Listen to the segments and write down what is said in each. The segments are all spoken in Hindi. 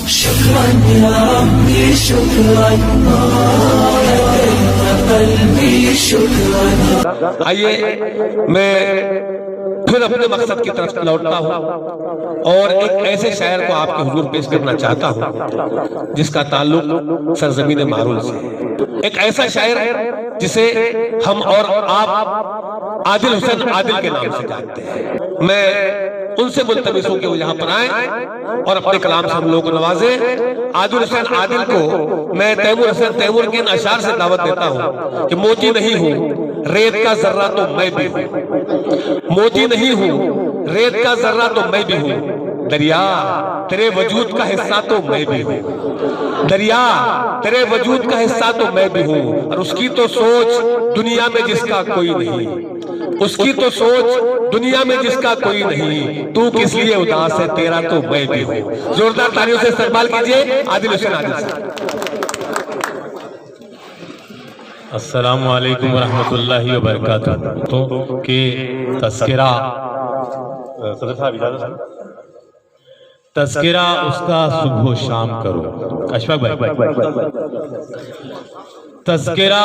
शुक्रान या रब्बी शुक्रान, क़ल्बी शुक्रान। आइए मैं फिर अपने मकसद की तरफ लौटता हूँ और एक ऐसे शायर को आपके हुजूर पेश करना चाहता हूँ जिसका ताल्लुक सरजमीन मारून से। एक ऐसा शायर जिसे हम और आप आदिल हुसैन आदिल के नाम से जानते हैं। मैं उनसे मुल्तमिस हूं कि वो यहाँ पर आए और अपने कलाम से हम लोगों को नवाजे। आदिल हुसैन आदिल को मैं तैमूर हुसैन तैमूर के इन अशार से दावत देता हूँ कि मोती नहीं हूँ रेत का जर्रा तो मैं भी हूँ, मोती नहीं हूँ रेत का जर्रा तो मैं भी हूँ, दरिया तेरे वजूद का हिस्सा तो मैं भी हूँ, दरिया तेरे वजूद का हिस्सा तो मैं भी हूँ। और उसकी तो सोच दुनिया में जिसका कोई नहीं, उसकी तो सोच दुनिया में जिसका कोई नहीं, तू किस लिए उदास है तेरा तो मैं भी हूँ। जोरदार तालियों से इस्तकबाल कीजिए आदिल हुसैन आदिल साहब। अस्सलामु अलैकुम वरहमतुल्लाहि वबरकातुहू। तो के तस्किरा तस्किरा उसका सुबह शाम करो। अशफाक भाई, तस्किरा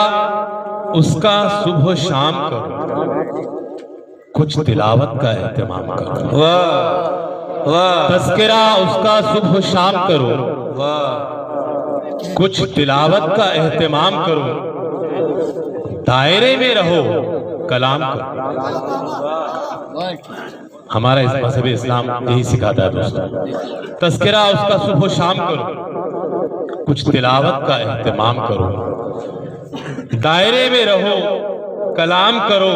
उसका सुबह शाम करो, कुछ तिलावत का एहतमाम करो। वाह वाह, तस्किरा उसका सुबह शाम करो, वाह, कुछ तिलावत का एहतमाम करो, दायरे में रहो कलाम करो। हमारा इस मज़हब इस्लाम यही सिखाता है दोस्तों। तस्किरा उसका सुबह शाम करो, कुछ तिलावत का एहतमाम करो, दायरे में रहो कलाम करो,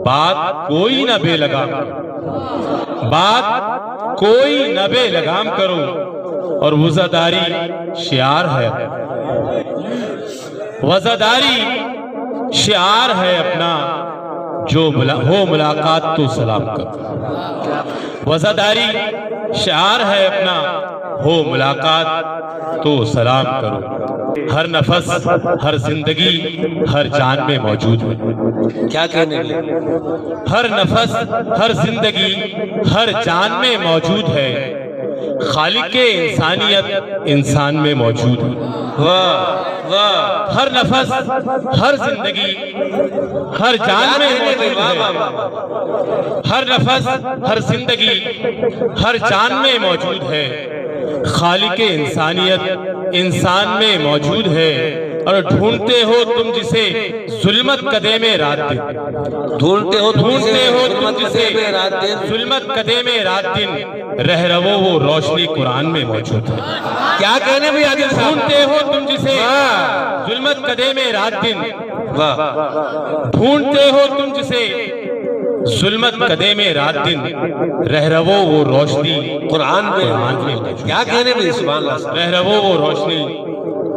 बात कोई न बेलगाम करो, बात कोई न बेलगाम करो। और वज़ादारी शियार है, वज़ादारी शियार है अपना, जो हो मुलाकात तो सलाम करो। वज़ादारी शियार है अपना, हो मुलाकात तो सलाम करो। हर नफस हर जिंदगी हर जान में मौजूद है। क्या कहने लगे? हर नफस हर जिंदगी हर जान में मौजूद है, खालिके इंसानियत इंसान में मौजूद है। वाह वाह, हर नफस हर जिंदगी हर जान में मौजूद है, हर नफस हर जिंदगी हर जान में मौजूद है, खालिके इंसानियत इंसान में मौजूद है। और ढूंढते हो तुम जिसे जुल्मत कदे में रात दिन, ढूंढते हो तुम जिसे जुल्मत कदे में रात दिन, रह रवो वो रोशनी कुरान में मौजूद है। क्या कहने भी आदिल साहब? ढूंढते हो तुम जिसे जुल्मत कदे में रात दिन, वाह, ढूंढते हो तुम जिसे जुल्मत कदे में रात दिन, रह रवो वो रोशनी कुरान में मौजूद है। क्या कहने भी, सुभान अल्लाह। रह रवो वो रोशनी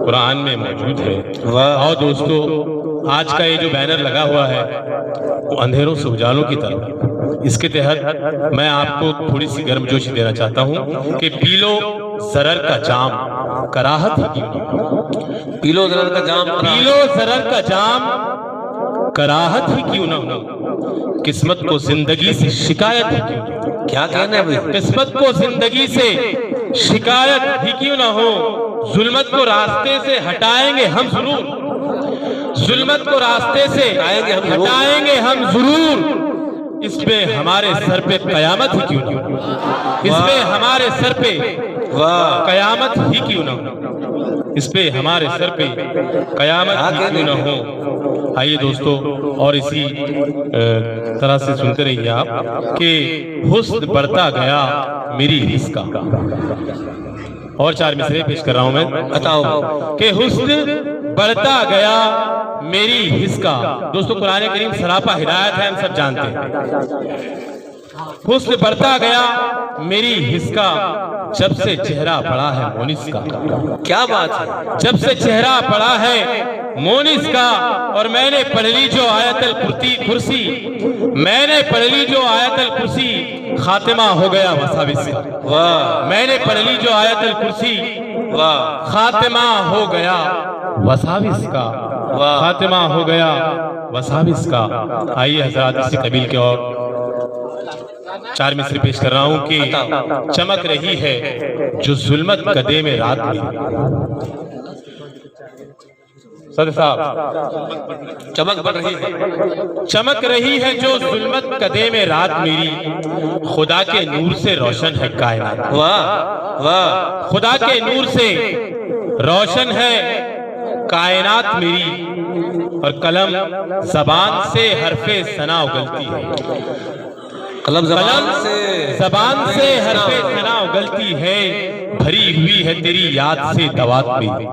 कुरान में मौजूद है। वाह। और दोस्तों, आज का ये जो बैनर लगा हुआ है वो अंधेरों से उजालों की तरफ, इसके तहत मैं आपको थोड़ी सी गर्मजोशी देना चाहता हूँ कि पीलो जरर का जाम कराहत ही क्यों नहीं, पीलो जरर का जाम, पीलो जरर का जाम कराहत ही क्यों ना हो, किस्मत को जिंदगी से शिकायत ही क्यों ना हो। क्या कहने भी? किस्मत को जिंदगी से शिकायत ही क्यों ना हो, जुल्मत को रास्ते से हटाएंगे हम जरूर, जुल्मत को रास्ते से हटाएंगे हम जरूर। इस पे हमारे सर पे कयामत ही क्यों ना हो, इस पे हमारे सर पे कयामत ही क्यों ना हो, इस पे हमारे सर पे कयामत ही क्यों ना हो। आइए दोस्तों, और इसी तरह से सुनते रहिए आप कि हुस्न बढ़ता गया मेरी हिस्सा। और चार मिसरे पेश कर रहा हूं मैं, बताओ। कि हुस्न बढ़ता गया मेरी हिस्सा। दोस्तों, कुरान करीम सरापा हिदायत है, हम सब जानते हैं। हुस्न बढ़ता गया मेरी हिस्सा, जब से चेहरा पड़ा है मोनिस का। क्या बात है? जब से चेहरा पड़ा है मोनिस का, और मैंने पढ़ ली जो आयतल कुर्सी, मैंने पढ़ ली जो आयतल कुर्सी, खातिमा हो गया वसाविस का। वाह, मैंने पढ़ ली जो आयतल कुर्सी, वाह, खातिमा हो गया वसाविस का, खातिमा हो गया वसाविस का। आइए हजरात, इसी कबील के और 4 मिसरे पेश कर रहा हूं कि चमक रही है जो जुल्मत कदे में रात में। सद साहब, चमक बढ़ रही है, चमक रही है जो जुल्मत कदे में रात मेरी, खुदा के नूर से रोशन है कायनात। वाह वाह, खुदा के नूर से रोशन है कायनात मेरी, और कलम जबान से हरफे सना उगलती है। कलम कलम जबान से हरफे सना उगलती है, भरी हुई है तेरी याद से दवात मेरी।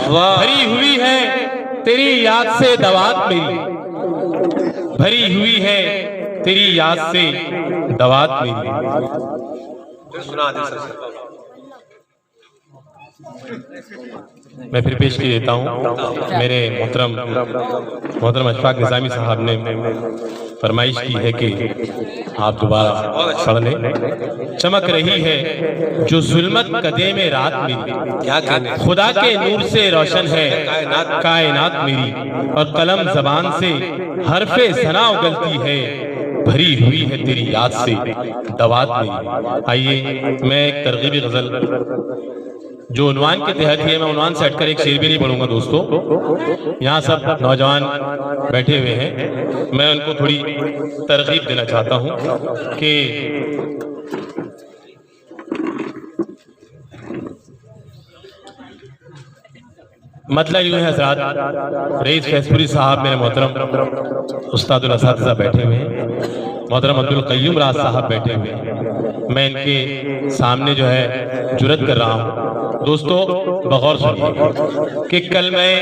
वाह, भरी हुई है तेरी याद से दवात मेरी, भरी हुई है तेरी याद से दवात मेरी। सुना दे सर। मैं फिर पेश की देता हूँ। मेरे मोहतरम अशफाक निज़ामी साहब ने फरमाइश की है कि आप दोबारा पढ़ लें। चमक रही है जो जुल्मत कदे में रात मेरी, क्या कहने, खुदा के नूर से रोशन है कायनात मेरी, और कलम जबान से हरफे सना उगलती है, भरी हुई है तेरी याद से दवात मेरी। आइए मैं एक तरगीबी गजल जो उन्वान के तहत है, मैं उन्वान से हटकर एक शेर भी नहीं पढ़ूंगा दोस्तों। यहाँ सब नौजवान बैठे हुए हैं, मैं उनको थोड़ी तरगीब देना चाहता हूँ कि मतलब यूँ है हज़रात, रईस फैजपुरी साहब मेरे मोहतरम उस्तादुल असातिज़ा बैठे हुए हैं, मोहतरम अब्दुल क़य्यूम राज साहब बैठे हुए हैं। मैं इनके सामने जो है जुरत कर रहा हूँ दोस्तों, बगौर सुनिए कि कल मैं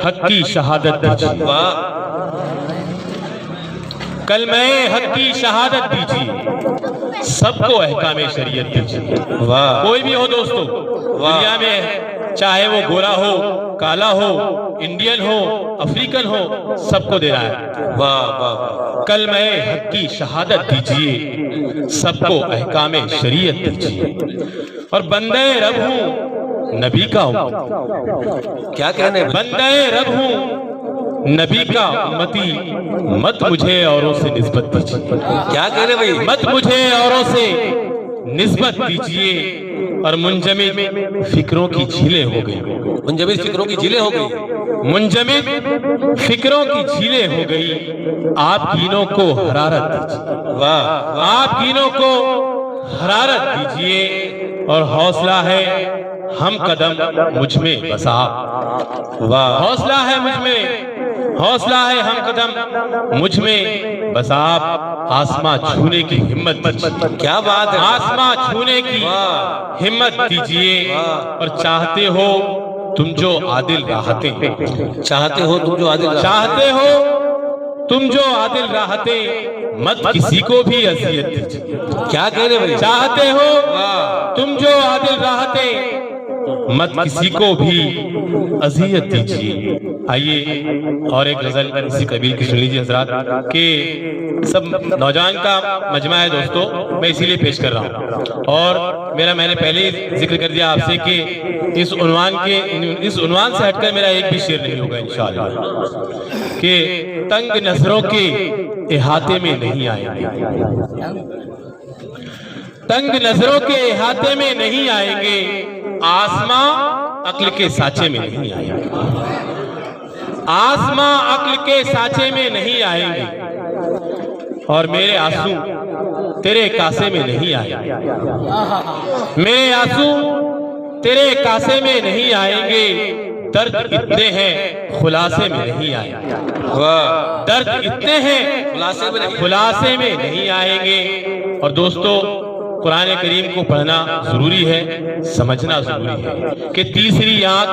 हक की शहादत दीजिए, कल मैं हक की शहादत दीजिए, सबको अहकामे शरीयत दीजिए। वाह, कोई भी हो दोस्तों दुनिया में, चाहे वो गोरा हो, काला हो, इंडियन हो, अफ्रीकन हो, सबको दे रहा है। वाह वाह, कल मैं हक की शहादत दीजिए, सबको अहकामे शरीयत दीजिए, और बंदे रब हूँ नबी का हूँ। क्या कहने, बंदे रब हूँ नबी का उम्मती, मत मुझे औरों से निस्बत दीजिए। क्या कहने भाई, मत मुझे औरों से निस्बत दीजिए, और मुंजमिद फिक्रों की झीलें हो गई, मुंजमिद फिक्रों की झीलें हो गई, मुंजमिद फिक्रों की झीलें हो गई, आप कीनों को हरारत दीजिए। वाह, आप कीनों को हरारत दीजिए, और हौसला है हम कदम मुझ में बसा। वाह, हौसला है मुझ में, हौसला है हम कदम मुझ में बसा, आसमां छूने की हिम्मत दीजिए। क्या बात है, आसमां छूने की हिम्मत दीजिए, और चाहते हो तुम जो आदिल राहते, चाहते हो तुम जो आदिल, चाहते हो तुम जो आदिल राहते, मत किसी को भी अजियत दीजिए। क्या कहने भाई, चाहते हो तुम जो आदिल राहते, मत किसी को भी अजियत दीजिए। आइए और एक गजल इसी कबील की सुन लीजिए हजरात, कि सब नौजवान का मजमा है दोस्तों, मैं इसीलिए पेश कर रहा हूँ। और मैंने पहले ही जिक्र कर दिया आपसे कि इस उन्वान से हटकर मेरा एक भी शेर नहीं होगा इंशाअल्लाह, कि तंग नजरों के इहाते में नहीं आएंगे, तंग नजरों के इहाते में नहीं आएंगे, आसमां अक्ल के साचे में नहीं आएंगे, आसमां अक्ल के साचे में नहीं आएंगे, और मेरे आंसू तेरे कासे में नहीं आएंगे, मेरे आंसू तेरे कासे में नहीं आएंगे, दर्द इतने हैं खुलासे में नहीं आएंगे। वाह, दर्द इतने हैं खुलासे में नहीं आएंगे। और दोस्तों कुरान करीम को पढ़ना जरूरी है, समझना जरूरी है कि तीसरी आंख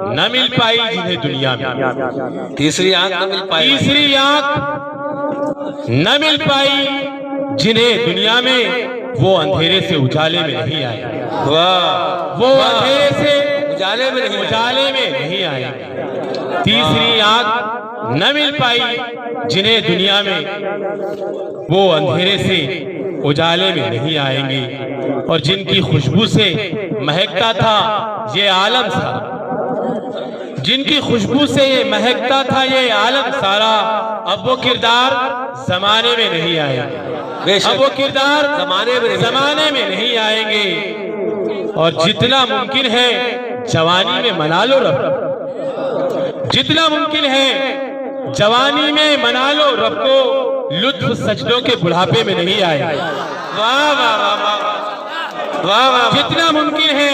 न मिल पाई जिन्हें दुनिया में, तीसरी आंख न मिल पाई, तीसरी आंख न मिल पाई जिन्हें दुनिया में, वो अंधेरे से उजाले में नहीं आए। वाह, वो अंधेरे से उजाले में नहीं आए। तीसरी आंख न मिल पाई जिन्हें दुनिया में, वो अंधेरे से उजाले में नहीं आएंगे, और जिनकी खुशबू से महकता था ये आलम सारा, जिनकी खुशबू से ये महकता था ये आलम सारा, अब वो किरदार जमाने में नहीं आएंगे, अब वो किरदार जमाने में नहीं आएंगे। और जितना मुमकिन है जवानी में मना लो रब, जितना मुमकिन है जवानी में मना लो रब को, लुत्फ सजदों के बुढ़ापे में नहीं आए। वाह वाह वाह वाह वाह। जितना मुमकिन है,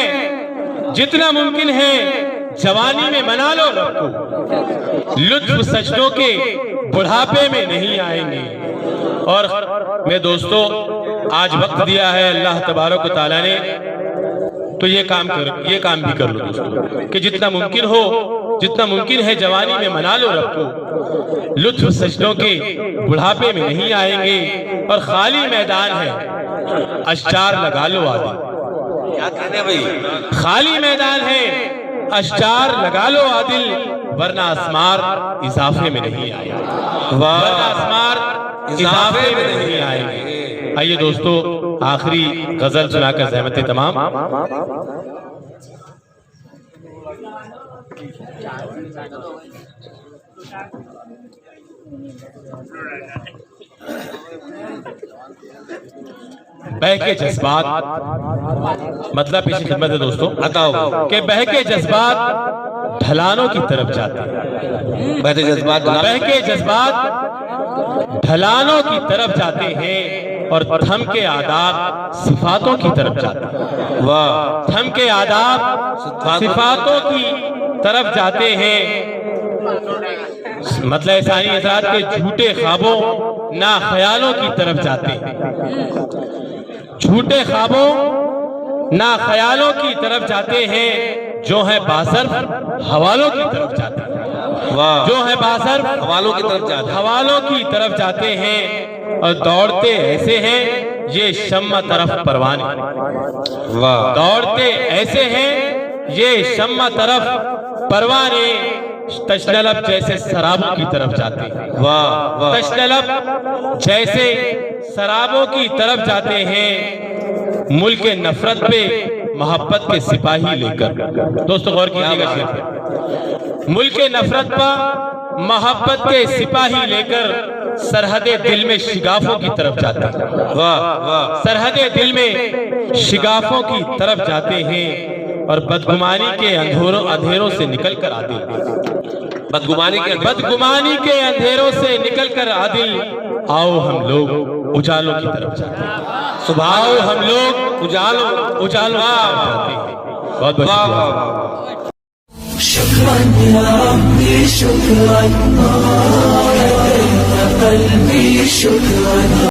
जितना मुमकिन है जवानी में मना लो रब को, लुत्फ सजदों के बुढ़ापे में नहीं आएंगे। और मैं दोस्तों आज वक्त दिया है अल्लाह तबारक व तआला ने, तो ये काम भी कर लो दोस्तों कि जितना मुमकिन हो, जितना मुमकिन है जवानी में मना लो रब को, लुत्फ सजदों के बुढ़ापे में नहीं आएंगे। और खाली मैदान है अश्चार लगा लो आदिल, क्या कहने भाई, खाली मैदान है अश्चार लगा लो आदिल, वरना असमार इजाफे में नहीं आएंगे, वरना असमार इजाफे में नहीं आएंगे। आइए दोस्तों आखिरी गजल सुनाकर ज़हमत तमाम। बहके जज्बात, मतलब पीछे खिदमत है दोस्तों, बताओ कि बहके जज्बात ढलानों की तरफ जाते हैं, बहके जज्बात ढलानों की तरफ जाते हैं, और थम के आदाब सिफातों की तरफ जाते हैं। वाह, थम के आदाब सिफातों की तरफ जाते हैं। मतलब सानी हज़रात के झूठे ख्वाबों ना ख्यालों की तरफ जाते हैं, झूठे ख्वाबों ना ख्यालों की तरफ जाते हैं, जो है बासर हवालों की तरफ जाते हैं। वाह, जो है बासर हवालों की तरफ जाते हैं, हवालों की तरफ जाते हैं, और दौड़ते ऐसे हैं ये शम्मा तरफ परवाने। वाह, दौड़ते ऐसे हैं ये शम्मा तरफ परवाने, तशनलब जैसे शराबों की तरफ जाते हैं। वाह वाह, तशनलब जैसे शराबों की तरफ जाते हैं, मुल्क के नफरत पे मोहब्बत के सिपाही लेकर। दोस्तों गौर कीजिएगा शेर, मुल्क के नफरत पर मोहब्बत के सिपाही लेकर सरहदे दिल में शिगाफों की तरफ जाते हैं। वाह वाह, सरहदे दिल में शिगाफों की तरफ जाते हैं, और बदगुमानी के अंधेरों से निकल कर आदिल, बदगुमानी के अंधेरों से निकल कर आदिल, आओ हम लोग उजालों की तरफ जाते हैं। सुबह आओ हम लोग उजालों की तरफ जाते हैं। बहुत बहुत शुक्रान या रब्बी शुक्रान, या कल्बी शुक्रान।